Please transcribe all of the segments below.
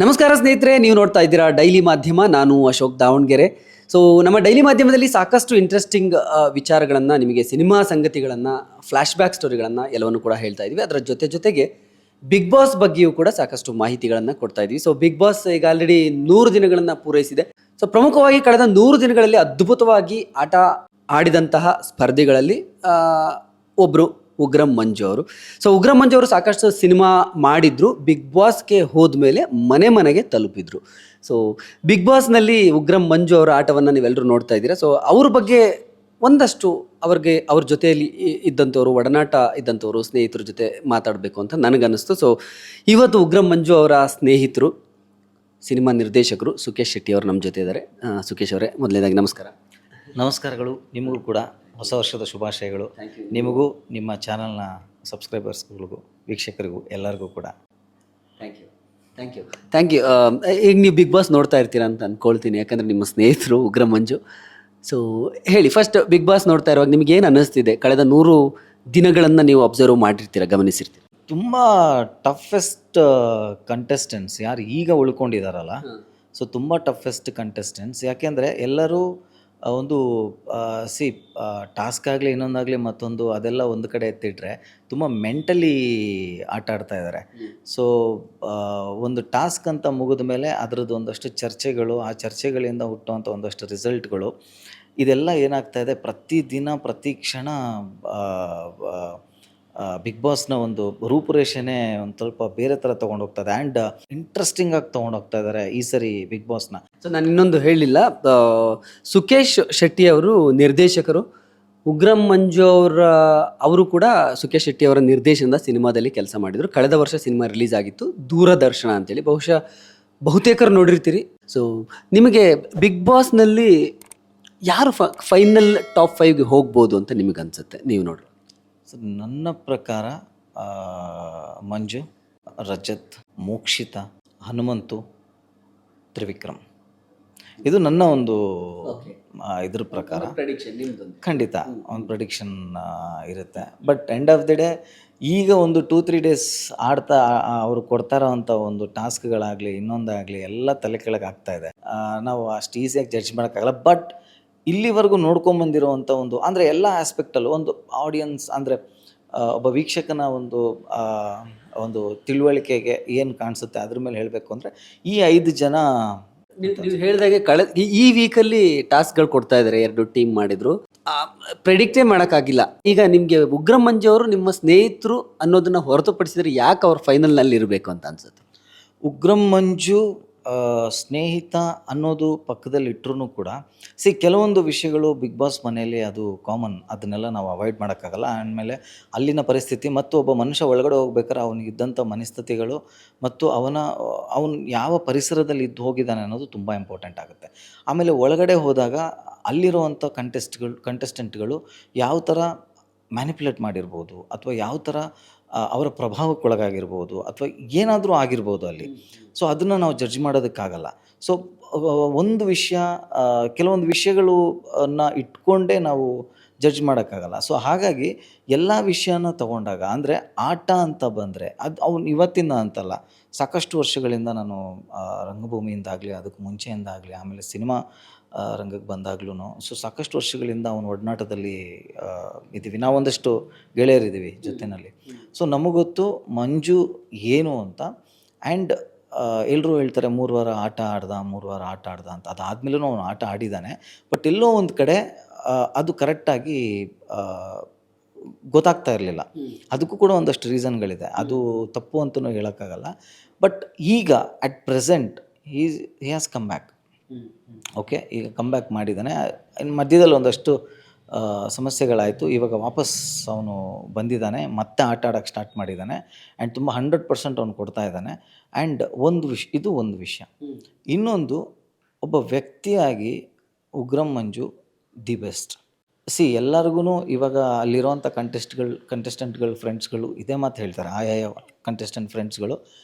ನಮಸ್ಕಾರ ಸ್ನೇಹಿತರೆ, ನೀವು ನೋಡ್ತಾ ಇದ್ದೀರಾ ಡೈಲಿ ಮಾಧ್ಯಮ. ನಾನು ಅಶೋಕ್ ದಾವಣಗೆರೆ. ಸೊ ನಮ್ಮ ಡೈಲಿ ಮಾಧ್ಯಮದಲ್ಲಿ ಸಾಕಷ್ಟು ಇಂಟ್ರೆಸ್ಟಿಂಗ್ ವಿಚಾರಗಳನ್ನು, ನಿಮಗೆ ಸಿನಿಮಾ ಸಂಗತಿಗಳನ್ನು, ಫ್ಲ್ಯಾಶ್ ಬ್ಯಾಕ್ ಸ್ಟೋರಿಗಳನ್ನು ಎಲ್ಲವನ್ನು ಕೂಡ ಹೇಳ್ತಾ ಇದ್ವಿ. ಅದರ ಜೊತೆಗೆ ಬಿಗ್ ಬಾಸ್ ಬಗ್ಗೆಯೂ ಕೂಡ ಸಾಕಷ್ಟು ಮಾಹಿತಿಗಳನ್ನು ಕೊಡ್ತಾ ಇದ್ವಿ. ಸೊ ಬಿಗ್ ಬಾಸ್ ಈಗ ಆಲ್ರೆಡಿ 100 ದಿನಗಳನ್ನು ಪೂರೈಸಿದೆ. ಸೊ ಪ್ರಮುಖವಾಗಿ ಕಳೆದ 100 ದಿನಗಳಲ್ಲಿ ಅದ್ಭುತವಾಗಿ ಆಟ ಆಡಿದಂತಹ ಸ್ಪರ್ಧಿಗಳಲ್ಲಿ ಒಬ್ಬರು ಉಗ್ರಂ ಮಂಜು ಅವರು. ಸೊ ಉಗ್ರಂ ಮಂಜು ಅವರು ಸಾಕಷ್ಟು ಸಿನಿಮಾ ಮಾಡಿದ್ರು, ಬಿಗ್ ಬಾಸ್ಗೆ ಹೋದ್ಮೇಲೆ ಮನೆಗೆ ತಲುಪಿದ್ರು. ಸೊ ಬಿಗ್ ಬಾಸ್ನಲ್ಲಿ ಉಗ್ರಂ ಮಂಜು ಅವರ ಆಟವನ್ನು ನೀವೆಲ್ಲರೂ ನೋಡ್ತಾ ಇದ್ದೀರಾ. ಸೊ ಅವ್ರ ಬಗ್ಗೆ ಒಂದಷ್ಟು ಅವ್ರ ಜೊತೆಯಲ್ಲಿ ಇದ್ದಂಥವ್ರು, ಒಡನಾಟ ಇದ್ದಂಥವ್ರು, ಸ್ನೇಹಿತರ ಜೊತೆ ಮಾತಾಡಬೇಕು ಅಂತ ನನಗನ್ನಿಸ್ತು. ಸೊ ಇವತ್ತು ಉಗ್ರಂ ಮಂಜು ಅವರ ಸ್ನೇಹಿತರು, ಸಿನಿಮಾ ನಿರ್ದೇಶಕರು ಸುಕೇಶ್ ಶೆಟ್ಟಿ ಅವರು ನಮ್ಮ ಜೊತೆ ಇದ್ದಾರೆ. ಸುಕೇಶ್ ಅವರೇ, ಮೊದಲನೇದಾಗಿ ನಮಸ್ಕಾರ. ನಮಸ್ಕಾರಗಳು. ನಿಮಗೂ ಕೂಡ ಹೊಸ ವರ್ಷದ ಶುಭಾಶಯಗಳು. ನಿಮಗೂ, ನಿಮ್ಮ ಚಾನಲ್ನ ಸಬ್ಸ್ಕ್ರೈಬರ್ಸ್ಗಳಿಗೂ, ವೀಕ್ಷಕರಿಗೂ ಎಲ್ಲರಿಗೂ ಕೂಡ ಥ್ಯಾಂಕ್ ಯು. ಈಗ ನೀವು ಬಿಗ್ ಬಾಸ್ ನೋಡ್ತಾ ಇರ್ತೀರಾ ಅಂತ ಅಂದ್ಕೊಳ್ತೀನಿ, ಯಾಕಂದರೆ ನಿಮ್ಮ ಸ್ನೇಹಿತರು ಉಗ್ರಂ ಮಂಜು. ಸೊ ಹೇಳಿ, ಫಸ್ಟ್ ಬಿಗ್ ಬಾಸ್ ನೋಡ್ತಾ ಇರುವಾಗ ನಿಮ್ಗೆ ಏನು ಅನ್ನಿಸ್ತಿದೆ? ಕಳೆದ 100 ದಿನಗಳನ್ನು ನೀವು ಅಬ್ಸರ್ವ್ ಮಾಡಿರ್ತೀರ, ಗಮನಿಸಿರ್ತೀರ. ತುಂಬ ಟಫೆಸ್ಟ್ ಕಂಟೆಸ್ಟೆಂಟ್ಸ್ ಯಾರು ಈಗ ಉಳ್ಕೊಂಡಿದ್ದಾರಲ್ಲ, ಸೊ ತುಂಬ ಟಫೆಸ್ಟ್ ಕಂಟೆಸ್ಟೆಂಟ್ಸ್. ಯಾಕೆಂದರೆ ಎಲ್ಲರೂ ಒಂದು ಟಾಸ್ಕ್ ಆಗಲಿ, ಇನ್ನೊಂದಾಗಲಿ, ಮತ್ತೊಂದು ಅದೆಲ್ಲ ಒಂದು ಕಡೆ ಎತ್ತಿಟ್ರೆ ತುಂಬ ಮೆಂಟಲಿ ಆಟ ಆಡ್ತಾ ಇದ್ದಾರೆ. ಸೊ ಒಂದು ಟಾಸ್ಕ್ ಅಂತ ಮುಗಿದ ಮೇಲೆ ಅದರದ್ದು ಒಂದಷ್ಟು ಚರ್ಚೆಗಳು, ಆ ಚರ್ಚೆಗಳಿಂದ ಹುಟ್ಟುವಂಥ ಒಂದಷ್ಟು ರಿಸಲ್ಟ್ಗಳು, ಇದೆಲ್ಲ ಏನಾಗ್ತಾ ಇದೆ, ಪ್ರತಿದಿನ ಪ್ರತಿ ಕ್ಷಣ ಬಿಗ್ ಬಾಸ್ನ ಒಂದು ರೂಪುರೇಷೆನೇ ಒಂದು ಸ್ವಲ್ಪ ಬೇರೆ ಥರ ತೊಗೊಂಡೋಗ್ತದೆ. ಆ್ಯಂಡ್ ಇಂಟ್ರೆಸ್ಟಿಂಗ್ ಆಗಿ ತೊಗೊಂಡೋಗ್ತಾ ಇದ್ದಾರೆ ಈ ಸರಿ ಬಿಗ್ ಬಾಸ್ನ. ಸೊ ನಾನು ಇನ್ನೊಂದು ಹೇಳಿಲ್ಲ, ಸುಕೇಶ್ ಶೆಟ್ಟಿ ಅವರು ನಿರ್ದೇಶಕರು, ಉಗ್ರಂ ಮಂಜು ಅವರು ಕೂಡ ಸುಕೇಶ್ ಶೆಟ್ಟಿ ಅವರ ನಿರ್ದೇಶನದ ಸಿನಿಮಾದಲ್ಲಿ ಕೆಲಸ ಮಾಡಿದರು. ಕಳೆದ ವರ್ಷ ಸಿನಿಮಾ ರಿಲೀಸ್ ಆಗಿತ್ತು, ದೂರದರ್ಶನ ಅಂತೇಳಿ. ಬಹುಶಃ ಬಹುತೇಕರು ನೋಡಿರ್ತೀರಿ. ಸೊ ನಿಮಗೆ ಬಿಗ್ ಬಾಸ್ನಲ್ಲಿ ಯಾರು ಫೈನಲ್ ಟಾಪ್ 5ಗೆ ಹೋಗ್ಬೋದು ಅಂತ ನಿಮಗೆ ಅನಿಸುತ್ತೆ, ನೀವು ನೋಡ್ರಿ? ಸೊ ನನ್ನ ಪ್ರಕಾರ ಮಂಜು, ರಜತ್, ಮೋಕ್ಷಿತ, ಹನುಮಂತು, ತ್ರಿವಿಕ್ರಮ್, ಇದು ನನ್ನ ಒಂದು ಇದ್ರ ಪ್ರಕಾರ. ಖಂಡಿತ ಒಂದು ಪ್ರೆಡಿಕ್ಷನ್ ಇರುತ್ತೆ. But end of the day ಈಗ ಒಂದು 2-3 ಡೇಸ್ ಆಡ್ತಾ ಅವರು ಕೊಡ್ತಾರೋ ಅಂಥ ಒಂದು ಟಾಸ್ಕ್ಗಳಾಗಲಿ, ಇನ್ನೊಂದಾಗಲಿ, ಎಲ್ಲ ತಲೆ ಕೆಳಗೆ ಆಗ್ತಾಯಿದೆ. ನಾವು ಅಷ್ಟು ಈಸಿಯಾಗಿ ಜಡ್ಜ್ ಮಾಡೋಕ್ಕಾಗಲ್ಲ. ಬಟ್ ಇಲ್ಲಿವರೆಗೂ ನೋಡ್ಕೊಂಬಂದಿರೋವಂಥ ಒಂದು, ಅಂದರೆ ಎಲ್ಲ ಆಸ್ಪೆಕ್ಟಲ್ಲೂ ಒಂದು ಆಡಿಯನ್ಸ್, ಅಂದರೆ ಒಬ್ಬ ವೀಕ್ಷಕನ ಒಂದು ತಿಳುವಳಿಕೆಗೆ ಏನು ಕಾಣಿಸುತ್ತೆ ಅದ್ರ ಮೇಲೆ ಹೇಳಬೇಕು ಅಂದರೆ ಈ 5 ಜನ. ನೀವು ಹೇಳಿದಾಗೆ ಈ ವೀಕಲ್ಲಿ ಟಾಸ್ಕ್ಗಳು ಕೊಡ್ತಾ ಇದ್ದಾರೆ, 2 ಟೀಮ್ ಮಾಡಿದ್ರು, ಪ್ರೆಡಿಕ್ಟೇ ಮಾಡೋಕ್ಕಾಗಿಲ್ಲ. ಈಗ ನಿಮಗೆ ಉಗ್ರಂ ಮಂಜು ಅವರು ನಿಮ್ಮ ಸ್ನೇಹಿತರು ಅನ್ನೋದನ್ನ ಹೊರತುಪಡಿಸಿದ್ರೆ ಯಾಕೆ ಅವ್ರು ಫೈನಲ್ನಲ್ಲಿ ಇರಬೇಕು ಅಂತ ಅನ್ಸುತ್ತೆ? ಉಗ್ರಂ ಮಂಜು ಸ್ನೇಹಿತ ಅನ್ನೋದು ಪಕ್ಕದಲ್ಲಿ ಇಟ್ಟರೂ ಕೂಡ ಕೆಲವೊಂದು ವಿಷಯಗಳು ಬಿಗ್ ಬಾಸ್ ಮನೆಯಲ್ಲಿ ಅದು ಕಾಮನ್, ಅದನ್ನೆಲ್ಲ ನಾವು ಅವಾಯ್ಡ್ ಮಾಡೋಕ್ಕಾಗಲ್ಲ. ಆಮೇಲೆ ಅಲ್ಲಿನ ಪರಿಸ್ಥಿತಿ ಮತ್ತು ಒಬ್ಬ ಮನುಷ್ಯ ಒಳಗಡೆ ಹೋಗ್ಬೇಕಾದ್ರೆ ಅವನಿಗಿದ್ದಂಥ ಮನಸ್ಥಿತಿಗಳು ಮತ್ತು ಅವನು ಯಾವ ಪರಿಸರದಲ್ಲಿ ಹೋಗಿದ್ದಾನೆ ಅನ್ನೋದು ತುಂಬ ಇಂಪಾರ್ಟೆಂಟ್ ಆಗುತ್ತೆ. ಆಮೇಲೆ ಒಳಗಡೆ ಹೋದಾಗ ಅಲ್ಲಿರುವಂಥ ಕಂಟೆಸ್ಟೆಂಟ್ಗಳು ಯಾವ ಥರ ಮ್ಯಾನಿಪ್ಯುಲೇಟ್ ಮಾಡಿರ್ಬೋದು, ಅಥವಾ ಯಾವ ಥರ ಅವರ ಪ್ರಭಾವಕ್ಕೊಳಗಾಗಿರ್ಬೋದು, ಅಥವಾ ಏನಾದರೂ ಆಗಿರ್ಬೋದು ಅಲ್ಲಿ. ಸೊ ಅದನ್ನು ನಾವು ಜಡ್ಜ್ ಮಾಡೋದಕ್ಕಾಗಲ್ಲ. ಸೊ ಒಂದು ವಿಷಯ, ಕೆಲವೊಂದು ವಿಷಯಗಳು ಇಟ್ಕೊಂಡೇ ನಾವು ಜಡ್ಜ್ ಮಾಡೋಕ್ಕಾಗಲ್ಲ. ಸೊ ಹಾಗಾಗಿ ಎಲ್ಲ ವಿಷಯನ ತಗೊಂಡಾಗ, ಅಂದರೆ ಆಟ ಅಂತ ಬಂದರೆ ಅದು ಅವ್ನು ಇವತ್ತಿಂದ ಅಂತಲ್ಲ, ಸಾಕಷ್ಟು ವರ್ಷಗಳಿಂದ ನಾನು ರಂಗಭೂಮಿಯಿಂದಾಗಲಿ, ಅದಕ್ಕೆ ಮುಂಚೆಯಿಂದಾಗಲಿ, ಆಮೇಲೆ ಸಿನಿಮಾ ರಂಗಕ್ಕೆ ಬಂದಾಗ್ಲೂ, ಸೊ ಸಾಕಷ್ಟು ವರ್ಷಗಳಿಂದ ಅವನ ಒಡನಾಟದಲ್ಲಿ ಇದ್ದೀವಿ. ನಾವೊಂದಷ್ಟು ಗೆಳೆಯರಿದ್ದೀವಿ ಜೊತೆಯಲ್ಲಿ. ಸೊ ನಮಗೊತ್ತು ಮಂಜು ಏನು ಅಂತ. ಆ್ಯಂಡ್ ಎಲ್ಲರೂ ಹೇಳ್ತಾರೆ 3 ವಾರ ಆಟ ಆಡ್ದ ಅಂತ. ಅದಾದಮೇಲೂ ಅವನು ಆಟ ಆಡಿದ್ದಾನೆ. ಬಟ್ ಎಲ್ಲೋ ಒಂದು ಕಡೆ ಅದು ಕರೆಕ್ಟಾಗಿ ಗೊತ್ತಾಗ್ತಾ ಇರಲಿಲ್ಲ. ಅದಕ್ಕೂ ಕೂಡ ಒಂದಷ್ಟು ರೀಸನ್ಗಳಿದೆ, ಅದು ತಪ್ಪು ಅಂತಲೂ ಹೇಳೋಕ್ಕಾಗಲ್ಲ. ಬಟ್ ಈಗ at present he has come back. Okay, ಈಗ ಕಮ್ ಬ್ಯಾಕ್ ಮಾಡಿದ್ದಾನೆ. ಇನ್ನು ಮಧ್ಯದಲ್ಲಿ ಒಂದಷ್ಟು ಸಮಸ್ಯೆಗಳಾಯಿತು. ಇವಾಗ ವಾಪಸ್ ಅವನು ಬಂದಿದ್ದಾನೆ, ಮತ್ತೆ ಆಟ ಆಡೋಕ್ಕೆ ಸ್ಟಾರ್ಟ್ ಮಾಡಿದ್ದಾನೆ. ಆ್ಯಂಡ್ ತುಂಬ 100% ಅವನು ಕೊಡ್ತಾ ಇದ್ದಾನೆ. ಆ್ಯಂಡ್ ಇದು ಒಂದು ವಿಷಯ. ಇನ್ನೊಂದು, ಒಬ್ಬ ವ್ಯಕ್ತಿಯಾಗಿ ಉಗ್ರಂ ಮಂಜು ದಿ ಬೆಸ್ಟ್. ಎಲ್ಲರಿಗೂ ಇವಾಗ ಅಲ್ಲಿರೋವಂಥ ಕಂಟೆಸ್ಟೆಂಟ್ಗಳು ಫ್ರೆಂಡ್ಸ್ಗಳು ಇದೇ ಮಾತು ಹೇಳ್ತಾರೆ. ಆಯಾ ಕಂಟೆಸ್ಟೆಂಟ್ ಫ್ರೆಂಡ್ಸ್ಗಳು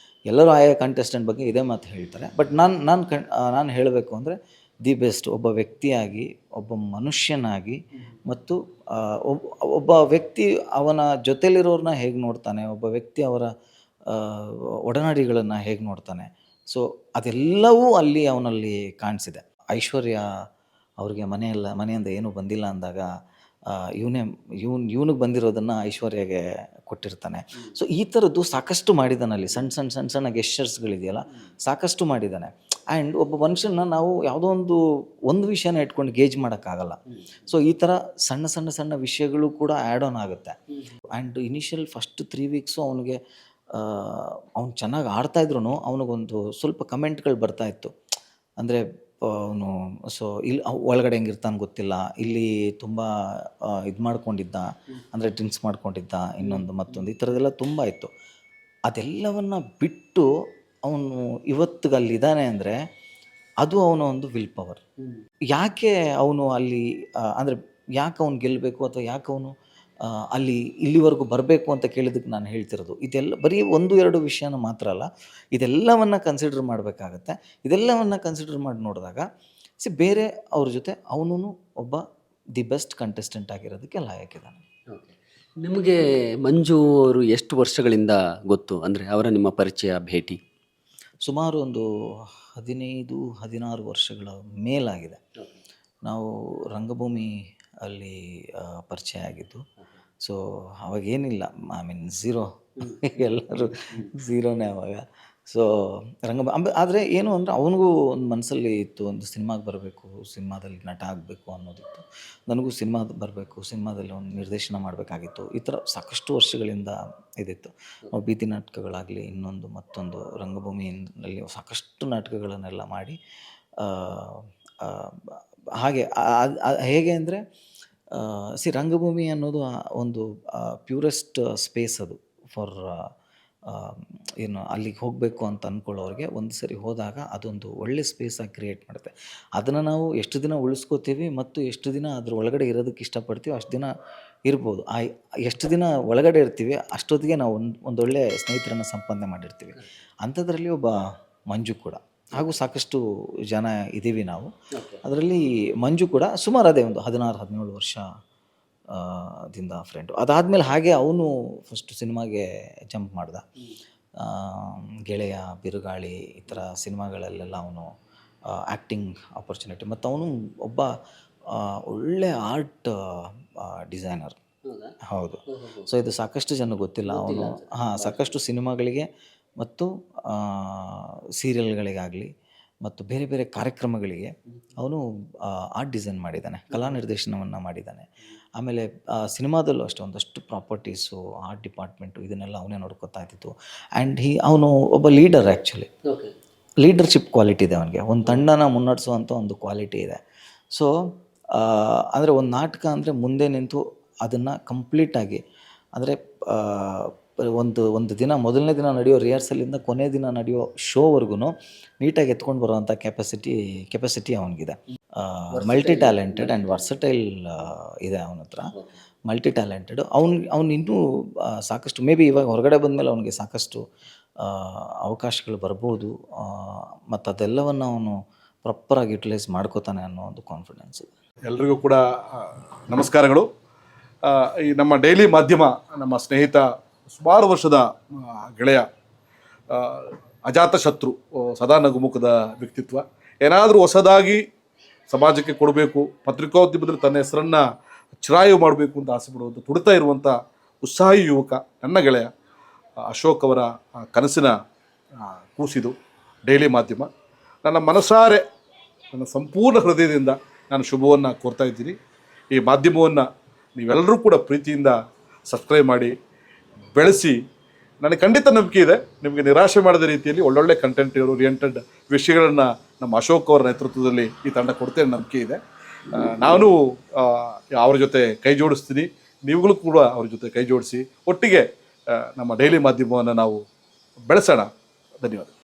ಎಲ್ಲರೂ ಆಯಾ ಕಂಟೆಸ್ಟೆಂಟ್ ಬಗ್ಗೆ ಇದೇ ಮಾತು ಹೇಳ್ತಾರೆ. ಬಟ್ ನಾನು ಹೇಳಬೇಕು ಅಂದರೆ ದಿ ಬೆಸ್ಟ್. ಒಬ್ಬ ವ್ಯಕ್ತಿಯಾಗಿ, ಒಬ್ಬ ಮನುಷ್ಯನಾಗಿ, ಮತ್ತು ಒಬ್ಬ ವ್ಯಕ್ತಿ ಅವನ ಜೊತೆಲಿರೋರನ್ನ ಹೇಗೆ ನೋಡ್ತಾನೆ, ಒಬ್ಬ ವ್ಯಕ್ತಿ ಅವರ ಒಡನಾಡಿಗಳನ್ನು ಹೇಗೆ ನೋಡ್ತಾನೆ, ಸೊ ಅದೆಲ್ಲವೂ ಅಲ್ಲಿ ಅವನಲ್ಲಿ ಕಾಣಿಸಿದೆ. ಐಶ್ವರ್ಯ ಅವ್ರಿಗೆ ಮನೆಯಿಂದ ಏನೂ ಬಂದಿಲ್ಲ ಅಂದಾಗ ಇವನಿಗೆ ಬಂದಿರೋದನ್ನು ಐಶ್ವರ್ಯಗೆ ಕೊಟ್ಟಿರ್ತಾನೆ. ಸೊ ಈ ಥರದ್ದು ಸಾಕಷ್ಟು ಮಾಡಿದ್ದಾನೆ ಅಲ್ಲಿ. ಸಣ್ಣ ಗೆಸ್ಚರ್ಸ್ಗಳಿದೆಯಲ್ಲ, ಸಾಕಷ್ಟು ಮಾಡಿದ್ದಾನೆ. ಆ್ಯಂಡ್ ಒಬ್ಬ ಮನುಷ್ಯನ ನಾವು ಯಾವುದೋ ಒಂದು ವಿಷಯನ ಇಟ್ಕೊಂಡು ಗೇಜ್ ಮಾಡೋಕ್ಕಾಗಲ್ಲ. ಸೊ ಈ ಥರ ಸಣ್ಣ ವಿಷಯಗಳು ಕೂಡ ಆ್ಯಡ್ ಆನ್ ಆಗುತ್ತೆ. ಆ್ಯಂಡ್ ಇನಿಷಿಯಲ್ ಫಸ್ಟ್ 3 ವೀಕ್ಸು ಅವನಿಗೆ ಅವ್ನು ಚೆನ್ನಾಗಿ ಆಡ್ತಾಯಿದ್ರು ಅವನಿಗೊಂದು ಸ್ವಲ್ಪ ಕಮೆಂಟ್ಗಳು ಬರ್ತಾಯಿತ್ತು. ಅಂದರೆ ಅವನು ಇಲ್ಲಿ ಒಳಗಡೆ ಹೆಂಗಿರ್ತಾನೆ ಗೊತ್ತಿಲ್ಲ, ಇಲ್ಲಿ ತುಂಬ ಇದು ಮಾಡ್ಕೊಂಡಿದ್ದ, ಅಂದರೆ ಡ್ರಿಂಕ್ಸ್ ಮಾಡ್ಕೊಂಡಿದ್ದ, ಇನ್ನೊಂದು ಮತ್ತೊಂದು ಈ ಥರದ್ದೆಲ್ಲ ತುಂಬ ಇತ್ತು. ಅದೆಲ್ಲವನ್ನು ಬಿಟ್ಟು ಅವನು ಇವತ್ತಿಗೆ ಅಲ್ಲಿದ್ದಾನೆ ಅಂದರೆ ಅದು ಅವನ ಒಂದು ವಿಲ್ ಪವರ್. ಯಾಕೆ ಅವನು ಅಲ್ಲಿ ಅಂದರೆ ಯಾಕೆ ಅವ್ನು ಗೆಲ್ಲಬೇಕು ಅಥವಾ ಯಾಕೆ ಅವನು ಇಲ್ಲಿವರೆಗೂ ಬರಬೇಕು ಅಂತ ಕೇಳಿದ್ದಕ್ಕೆ ನಾನು ಹೇಳ್ತಿರೋದು ಇದೆಲ್ಲ ಬರೀ 1-2 ವಿಷಯನ ಮಾತ್ರ ಅಲ್ಲ, ಇದೆಲ್ಲವನ್ನು ಕನ್ಸಿಡರ್ ಮಾಡಬೇಕಾಗತ್ತೆ. ಇದೆಲ್ಲವನ್ನು ಕನ್ಸಿಡರ್ ಮಾಡಿ ನೋಡಿದಾಗ ಬೇರೆ ಅವ್ರ ಜೊತೆ ಅವನು ಒಬ್ಬ ದಿ ಬೆಸ್ಟ್ ಕಂಟೆಸ್ಟೆಂಟ್ ಆಗಿರೋದಕ್ಕೆ ಲಾಯಕ್ಕಿದ್ದಾನೆ. ನಿಮಗೆ ಮಂಜು ಅವರು ಎಷ್ಟು ವರ್ಷಗಳಿಂದ ಗೊತ್ತು, ಅಂದರೆ ಅವರ ನಿಮ್ಮ ಪರಿಚಯ ಭೇಟಿ? ಸುಮಾರು ಒಂದು 15-16 ವರ್ಷಗಳ ಮೇಲಾಗಿದೆ. ನಾವು ರಂಗಭೂಮಿ ಅಲ್ಲಿ ಪರಿಚಯ ಆಗಿದ್ದು. ಸೊ ಅವಾಗೇನಿಲ್ಲ, ಐ ಮೀನ್ ಝೀರೋ, ಎಲ್ಲರೂ ಝೀರೋನೇ ಅವಾಗ. ಸೊ ಆದರೆ ಏನು ಅಂದರೆ ಅವನಿಗೂ ಒಂದು ಮನಸ್ಸಲ್ಲಿ ಇತ್ತು, ಒಂದು ಸಿನಿಮಾಗೆ ಬರಬೇಕು, ಸಿನಿಮಾದಲ್ಲಿ ನಟ ಆಗಬೇಕು ಅನ್ನೋದಿತ್ತು. ನನಗೂ ಸಿನಿಮಾದ ಬರಬೇಕು, ಸಿನಿಮಾದಲ್ಲಿ ಒಂದು ನಿರ್ದೇಶನ ಮಾಡಬೇಕಾಗಿತ್ತು. ಈ ಥರ ಸಾಕಷ್ಟು ವರ್ಷಗಳಿಂದ ಇದಿತ್ತು. ಬೀದಿ ನಾಟಕಗಳಾಗಲಿ, ಇನ್ನೊಂದು ಮತ್ತೊಂದು ರಂಗಭೂಮಿಯಲ್ಲಿ ಸಾಕಷ್ಟು ನಾಟಕಗಳನ್ನೆಲ್ಲ ಮಾಡಿ ಹಾಗೆ ಹೇಗೆ ಅಂದರೆ ರಂಗಭೂಮಿ ಅನ್ನೋದು ಒಂದು ಪ್ಯೂರೆಸ್ಟ್ ಸ್ಪೇಸ್ ಅದು ಫಾರ್ ಏನು ಅಲ್ಲಿಗೆ ಹೋಗಬೇಕು ಅಂತ ಅಂದ್ಕೊಳ್ಳೋರಿಗೆ ಒಂದು ಸರಿ ಹೋದಾಗ ಅದೊಂದು ಒಳ್ಳೆ ಸ್ಪೇಸಾಗಿ ಕ್ರಿಯೇಟ್ ಮಾಡುತ್ತೆ. ಅದನ್ನು ನಾವು ಎಷ್ಟು ದಿನ ಉಳಿಸ್ಕೋತೀವಿ ಮತ್ತು ಎಷ್ಟು ದಿನ ಅದ್ರ ಒಳಗಡೆ ಇರೋದಕ್ಕೆ ಇಷ್ಟಪಡ್ತೀವಿ ಅಷ್ಟು ದಿನ ಇರ್ಬೋದು. ಎಷ್ಟು ದಿನ ಒಳಗಡೆ ಇರ್ತೀವಿ ಅಷ್ಟೊತ್ತಿಗೆ ನಾವು ಒಂದೊಳ್ಳೆ ಸ್ನೇಹಿತರನ್ನು ಸಂಪಾದನೆ ಮಾಡಿರ್ತೀವಿ. ಅಂಥದ್ರಲ್ಲಿ ಒಬ್ಬ ಮಂಜು ಕೂಡ, ಹಾಗೂ ಸಾಕಷ್ಟು ಜನ ಇದ್ದೀವಿ ನಾವು. ಅದರಲ್ಲಿ ಮಂಜು ಕೂಡ ಸುಮಾರು ಅದೇ ಒಂದು 16-17 ವರ್ಷ ದಿಂದ ಫ್ರೆಂಡು. ಅದಾದಮೇಲೆ ಹಾಗೆ ಅವನು ಫಸ್ಟ್ ಸಿನಿಮಾಗೆ ಜಂಪ್ ಮಾಡ್ದ. ಗೆಳೆಯ, ಬಿರುಗಾಳಿ ಈ ಥರ ಸಿನಿಮಾಗಳಲ್ಲೆಲ್ಲ ಅವನು ಆ್ಯಕ್ಟಿಂಗ್ ಆಪರ್ಚುನಿಟಿ, ಮತ್ತು ಅವನು ಒಬ್ಬ ಒಳ್ಳೆ ಆರ್ಟ್ ಡಿಸೈನರ್. ಹೌದು. ಸೊ ಇದು ಸಾಕಷ್ಟು ಜನ ಗೊತ್ತಿಲ್ಲ. ಅವನು ಸಾಕಷ್ಟು ಸಿನಿಮಾಗಳಿಗೆ ಮತ್ತು ಸೀರಿಯಲ್ಗಳಿಗಾಗಲಿ ಮತ್ತು ಬೇರೆ ಬೇರೆ ಕಾರ್ಯಕ್ರಮಗಳಿಗೆ ಅವನು ಆರ್ಟ್ ಡಿಸೈನ್ ಮಾಡಿದ್ದಾನೆ, ಕಲಾ ನಿರ್ದೇಶನವನ್ನು ಮಾಡಿದ್ದಾನೆ. ಆಮೇಲೆ ಸಿನಿಮಾದಲ್ಲೂ ಅಷ್ಟೇ ಒಂದಷ್ಟು ಪ್ರಾಪರ್ಟೀಸು, ಆರ್ಟ್ ಡಿಪಾರ್ಟ್ಮೆಂಟು ಇದನ್ನೆಲ್ಲ ಅವನೇ ನೋಡ್ಕೊತಾ ಇದ್ದಿತ್ತು. ಆ್ಯಂಡ್ ಅವನು ಒಬ್ಬ ಲೀಡರ್. ಆ್ಯಕ್ಚುಲಿ ಲೀಡರ್ಶಿಪ್ ಕ್ವಾಲಿಟಿ ಇದೆ ಅವನಿಗೆ. ಒಂದು ತಂಡನ ಮುನ್ನಡೆಸುವಂಥ ಒಂದು ಕ್ವಾಲಿಟಿ ಇದೆ. ಸೊ ಅಂದರೆ ಒಂದು ನಾಟಕ ಅಂದರೆ ಮುಂದೆ ನಿಂತು ಅದನ್ನು ಕಂಪ್ಲೀಟಾಗಿ, ಅಂದರೆ ಒಂದು ದಿನ ಮೊದಲನೇ ದಿನ ನಡೆಯೋ ರಿಹರ್ಸಲಿಂದ ಕೊನೆ ದಿನ ನಡೆಯೋ ಶೋವರೆಗೂ ನೀಟಾಗಿ ಎತ್ಕೊಂಡು ಬರುವಂಥ ಕೆಪಾಸಿಟಿ ಅವನಿಗಿದೆ. ಮಲ್ಟಿ ಟ್ಯಾಲೆಂಟೆಡ್ ಆ್ಯಂಡ್ ವರ್ಸಟೈಲ್ ಇದೆ ಅವನ ಹತ್ರ. Multi talented. ಅವ್ನು ಇನ್ನೂ ಸಾಕಷ್ಟು ಮೇ ಬಿ ಇವಾಗ ಹೊರಗಡೆ ಬಂದಮೇಲೆ ಅವನಿಗೆ ಸಾಕಷ್ಟು ಅವಕಾಶಗಳು ಬರ್ಬೋದು. ಮತ್ತು ಅದೆಲ್ಲವನ್ನು ಅವನು ಪ್ರಾಪರಾಗಿ ಯುಟಿಲೈಸ್ ಮಾಡ್ಕೋತಾನೆ ಅನ್ನೋ ಒಂದು ಕಾನ್ಫಿಡೆನ್ಸ್ ಇದೆ. ಎಲ್ರಿಗೂ ಕೂಡ ನಮಸ್ಕಾರಗಳು. ಈ ನಮ್ಮ ಡೈಲಿ ಮಾಧ್ಯಮ, ನಮ್ಮ ಸ್ನೇಹಿತ, ಸುಮಾರು ವರ್ಷದ ಗೆಳೆಯ, ಅಜಾತಶತ್ರು, ಸದಾ ನಗುಮುಖದ ವ್ಯಕ್ತಿತ್ವ. ಏನಾದರೂ ಹೊಸದಾಗಿ ಸಮಾಜಕ್ಕೆ ಕೊಡಬೇಕು, ಪತ್ರಿಕೋದ್ಯಮದಲ್ಲಿ ತನ್ನ ಹೆಸರನ್ನು ಚಿರಾಯು ಮಾಡಬೇಕು ಅಂತ ಆಸೆ ಪಡುವಂಥ, ತುಡಿತಾ ಇರುವಂಥ ಉತ್ಸಾಹಿ ಯುವಕ ನನ್ನ ಗೆಳೆಯ ಅಶೋಕ್ ಅವರ ಕನಸಿನ ಕೂಸಿದು ಡೈಲಿ ಮಾಧ್ಯಮ. ನನ್ನ ಮನಸಾರೆ, ನನ್ನ ಸಂಪೂರ್ಣ ಹೃದಯದಿಂದ ನಾನು ಶುಭವನ್ನು ಕೋರ್ತಾ ಇದ್ದೀನಿ. ಈ ಮಾಧ್ಯಮವನ್ನು ನೀವೆಲ್ಲರೂ ಕೂಡ ಪ್ರೀತಿಯಿಂದ ಸಬ್ಸ್ಕ್ರೈಬ್ ಮಾಡಿ ಬೆಳೆಸಿ. ನನಗೆ ಖಂಡಿತ ನಂಬಿಕೆ ಇದೆ, ನಿಮಗೆ ನಿರಾಶೆ ಮಾಡದ ರೀತಿಯಲ್ಲಿ ಒಳ್ಳೊಳ್ಳೆ ಕಂಟೆಂಟ್ ಓರಿಯೆಂಟೆಡ್ ವಿಷಯಗಳನ್ನು ನಮ್ಮ ಅಶೋಕ್ ಅವರ ನೇತೃತ್ವದಲ್ಲಿ ಈ ತಂಡ ಕೊಡ್ತೇನೆ ನಂಬಿಕೆ ಇದೆ. ನಾನು ಅವ್ರ ಜೊತೆ ಕೈ ಜೋಡಿಸ್ತೀನಿ, ನೀವುಗಳು ಕೂಡ ಅವ್ರ ಜೊತೆ ಕೈ ಜೋಡಿಸಿ ಒಟ್ಟಿಗೆ ನಮ್ಮ ಡೈಲಿ ಮಾಧ್ಯಮವನ್ನು ನಾವು ಬೆಳೆಸೋಣ. ಧನ್ಯವಾದ.